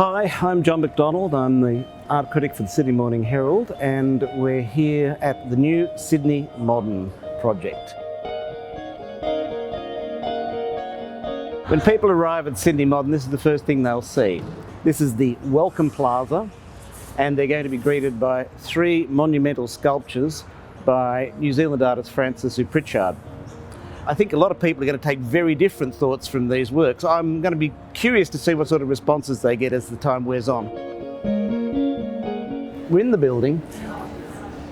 Hi, I'm John McDonald. I'm the art critic for the Sydney Morning Herald, and we're here at the new Sydney Modern project. When people arrive at Sydney Modern, this is the first thing they'll see. This is the Welcome Plaza, and they're going to be greeted by three monumental sculptures by New Zealand artist Francis Pritchard. I think a lot of people are going to take very different thoughts from these works. I'm going to be curious to see what sort of responses they get as the time wears on. We're in the building,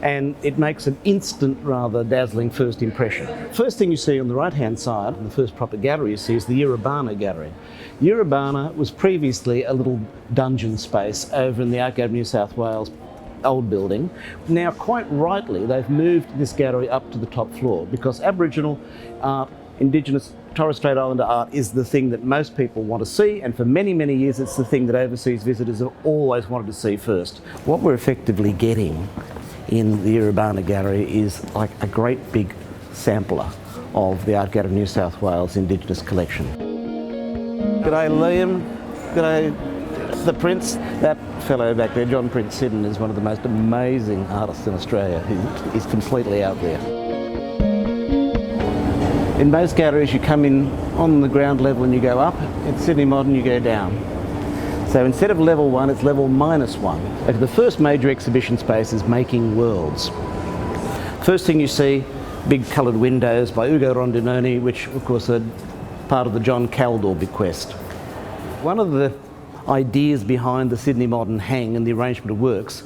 and it makes an instant, rather dazzling first impression. First thing you see on the right-hand side, the first proper gallery you see, is the Urabana Gallery. Urabana was previously a little dungeon space over in the Art Gallery of New South Wales old building. Now, quite rightly, they've moved this gallery up to the top floor because Aboriginal art, Indigenous Torres Strait Islander art is the thing that most people want to see, and for many, many years it's the thing that overseas visitors have always wanted to see first. What we're effectively getting in the Urabana Gallery is like a great big sampler of the Art Gallery of New South Wales Indigenous collection. G'day Liam, g'day the Prince. That fellow back there, John Prince Sidden, is one of the most amazing artists in Australia. He's completely out there. In most galleries you come in on the ground level and you go up. At Sydney Modern you go down. So instead of level 1, it's level -1. The first major exhibition space is Making Worlds. First thing you see, big coloured windows by Ugo Rondinoni, which of course are part of the John Caldor bequest. One of the ideas behind the Sydney Modern hang and the arrangement of works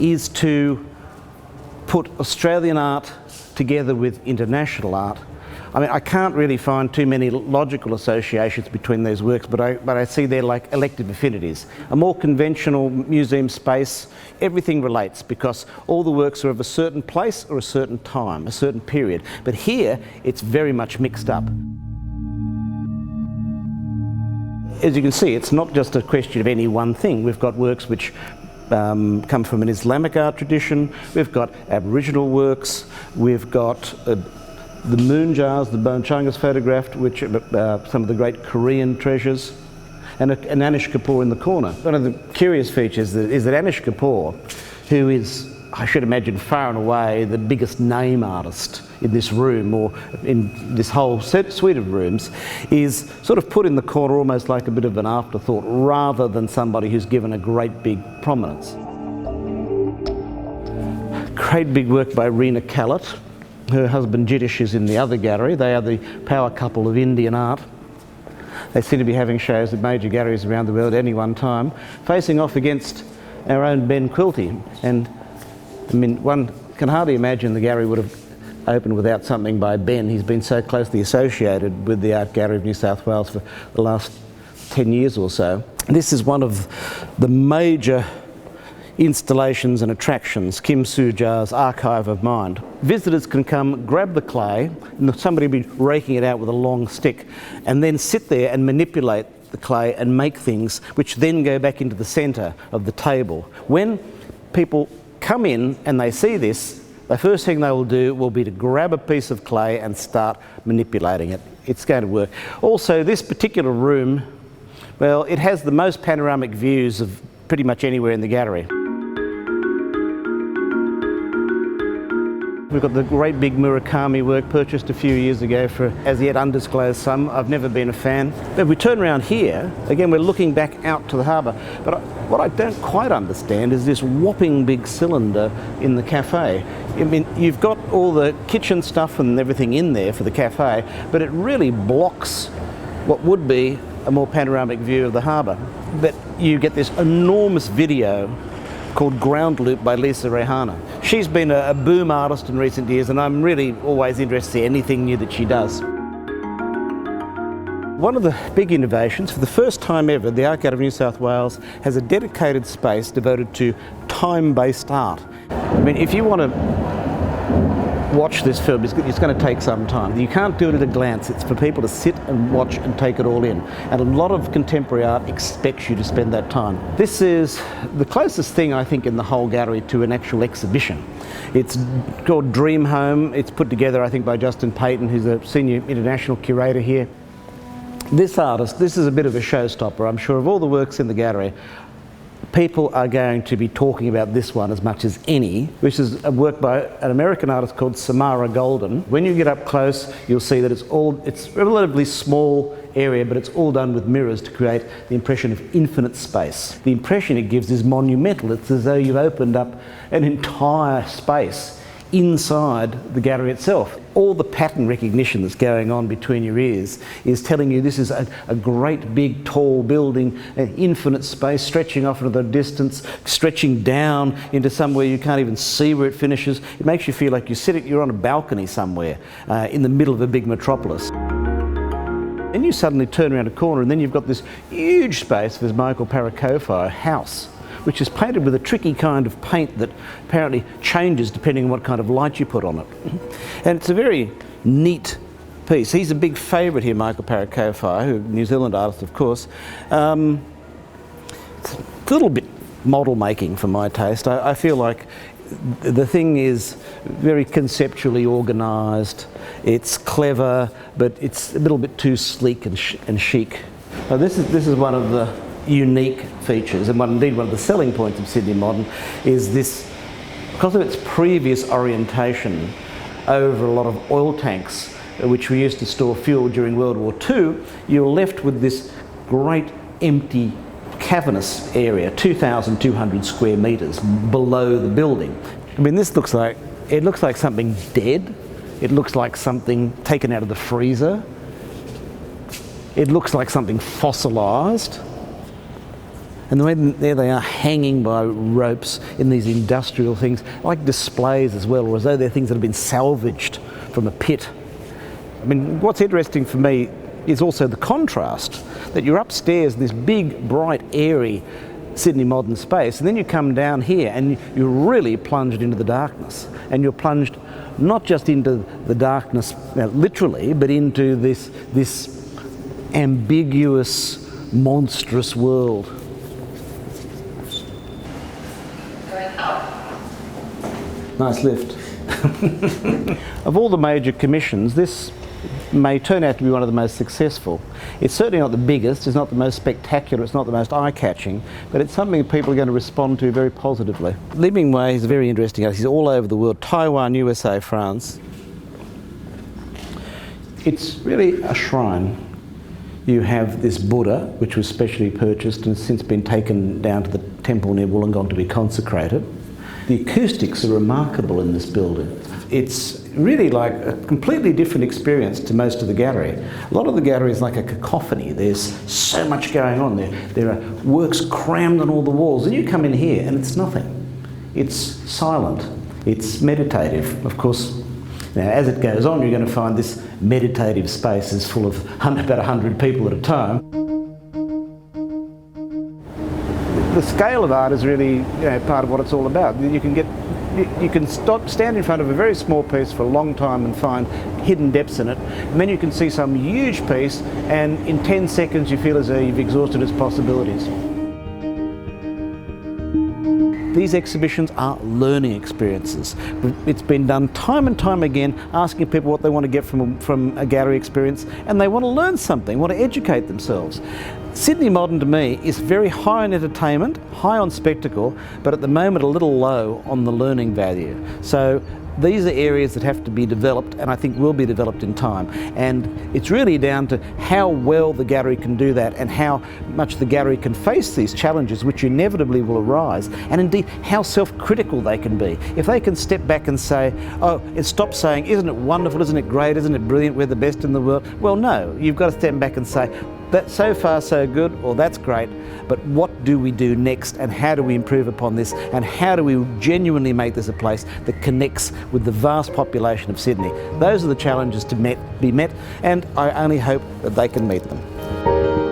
is to put Australian art together with international art. I mean, I can't really find too many logical associations between these works, but I see they're like elective affinities. A more conventional museum space, everything relates because all the works are of a certain place or a certain time, a certain period. But here, it's very much mixed up. As you can see, it's not just a question of any one thing. We've got works which come from an Islamic art tradition, we've got Aboriginal works, we've got the moon jars, the Bonchangas photographed, which are some of the great Korean treasures, and an Anish Kapoor in the corner. One of the curious features is that Anish Kapoor, who is, I should imagine, far and away the biggest name artist in this room, or in this whole suite of rooms, is sort of put in the corner almost like a bit of an afterthought, rather than somebody who's given a great big prominence. Great big work by Rena Callett. Her husband Jiddish is in the other gallery. They are the power couple of Indian art. They seem to be having shows at major galleries around the world at any one time, facing off against our own Ben Quilty. And I mean, one can hardly imagine the gallery would have opened without something by Ben. He's been so closely associated with the Art Gallery of New South Wales for the last 10 years or so. This is one of the major installations and attractions, Kim Soo-ja's Archive of Mind. Visitors can come, grab the clay, and somebody will be raking it out with a long stick, and then sit there and manipulate the clay and make things which then go back into the centre of the table. When people come in and they see this, the first thing they will do will be to grab a piece of clay and start manipulating it. It's going to work. Also, this particular room, well, it has the most panoramic views of pretty much anywhere in the gallery. We've got the great big Murakami work purchased a few years ago for as yet undisclosed sum. I've never been a fan. If we turn around here, again we're looking back out to the harbour, but what I don't quite understand is this whopping big cylinder in the cafe. I mean, you've got all the kitchen stuff and everything in there for the cafe, but it really blocks what would be a more panoramic view of the harbour. But you get this enormous video called Ground Loop by Lisa Rehana. She's been a boom artist in recent years, and I'm really always interested to see anything new that she does. One of the big innovations, for the first time ever, the Art Gallery of New South Wales has a dedicated space devoted to time-based art. I mean, if you want to watch this film, it's going to take some time. You can't do it at a glance. It's for people to sit and watch and take it all in. And a lot of contemporary art expects you to spend that time. This is the closest thing, I think, in the whole gallery to an actual exhibition. It's called Dream Home. It's put together, I think, by Justin Payton, who's a senior international curator here. This artist, this is a bit of a showstopper. I'm sure of all the works in the gallery, people are going to be talking about this one as much as any, which is a work by an American artist called Samara Golden. When you get up close, you'll see that it's a relatively small area, but it's all done with mirrors to create the impression of infinite space. The impression it gives is monumental. It's as though you've opened up an entire space inside the gallery itself. All the pattern recognition that's going on between your ears is telling you this is a great big tall building, an infinite space stretching off into the distance, stretching down into somewhere you can't even see where it finishes. It makes you feel like you're on a balcony somewhere in the middle of a big metropolis. Then you suddenly turn around a corner and then you've got this huge space for this Michael Parakofi house, which is painted with a tricky kind of paint that apparently changes depending on what kind of light you put on it. And it's a very neat piece. He's a big favourite here, Michael Parakofi, who New Zealand artist, of course. It's a little bit model making for my taste. I feel like the thing is very conceptually organised. It's clever, but it's a little bit too sleek and chic. Now this is one of the unique features, and indeed one of the selling points of Sydney Modern is this, because of its previous orientation over a lot of oil tanks which we used to store fuel during World War II, you're left with this great empty cavernous area, 2,200 square metres below the building. I mean, this looks like something dead. It looks like something taken out of the freezer. It looks like something fossilised. And the way there they are hanging by ropes in these industrial things, like displays as well, or as though they're things that have been salvaged from a pit. I mean, what's interesting for me is also the contrast, that you're upstairs in this big, bright, airy Sydney Modern space, and then you come down here and you're really plunged into the darkness. And you're plunged not just into the darkness literally, but into this ambiguous, monstrous world. Nice lift. Of all the major commissions, this may turn out to be one of the most successful. It's certainly not the biggest, it's not the most spectacular, it's not the most eye-catching, but it's something that people are going to respond to very positively. Li Mingwei is a very interesting artist. He's all over the world, Taiwan, USA, France. It's really a shrine. You have this Buddha, which was specially purchased and has since been taken down to the temple near Wollongong to be consecrated. The acoustics are remarkable in this building. It's really like a completely different experience to most of the gallery. A lot of the gallery is like a cacophony. There's so much going on there. There are works crammed on all the walls. And you come in here and it's nothing. It's silent. It's meditative. Of course, now as it goes on, you're going to find this meditative space is full of about 100 people at a time. The scale of art is really part of what it's all about. You can stand in front of a very small piece for a long time and find hidden depths in it, and then you can see some huge piece and in 10 seconds you feel as though you've exhausted its possibilities. These exhibitions are learning experiences. It's been done time and time again, asking people what they want to get from a gallery experience, and they want to learn something, want to educate themselves. Sydney Modern to me is very high on entertainment, high on spectacle, but at the moment a little low on the learning value. So these are areas that have to be developed, and I think will be developed in time. And it's really down to how well the gallery can do that and how much the gallery can face these challenges which inevitably will arise, and indeed how self-critical they can be. If they can step back and say, oh, and stop saying, isn't it wonderful, isn't it great, isn't it brilliant, we're the best in the world. Well, no, you've got to step back and say, that's so far so good, or that's great, but what do we do next, and how do we improve upon this, and how do we genuinely make this a place that connects with the vast population of Sydney? Those are the challenges to be met, and I only hope that they can meet them.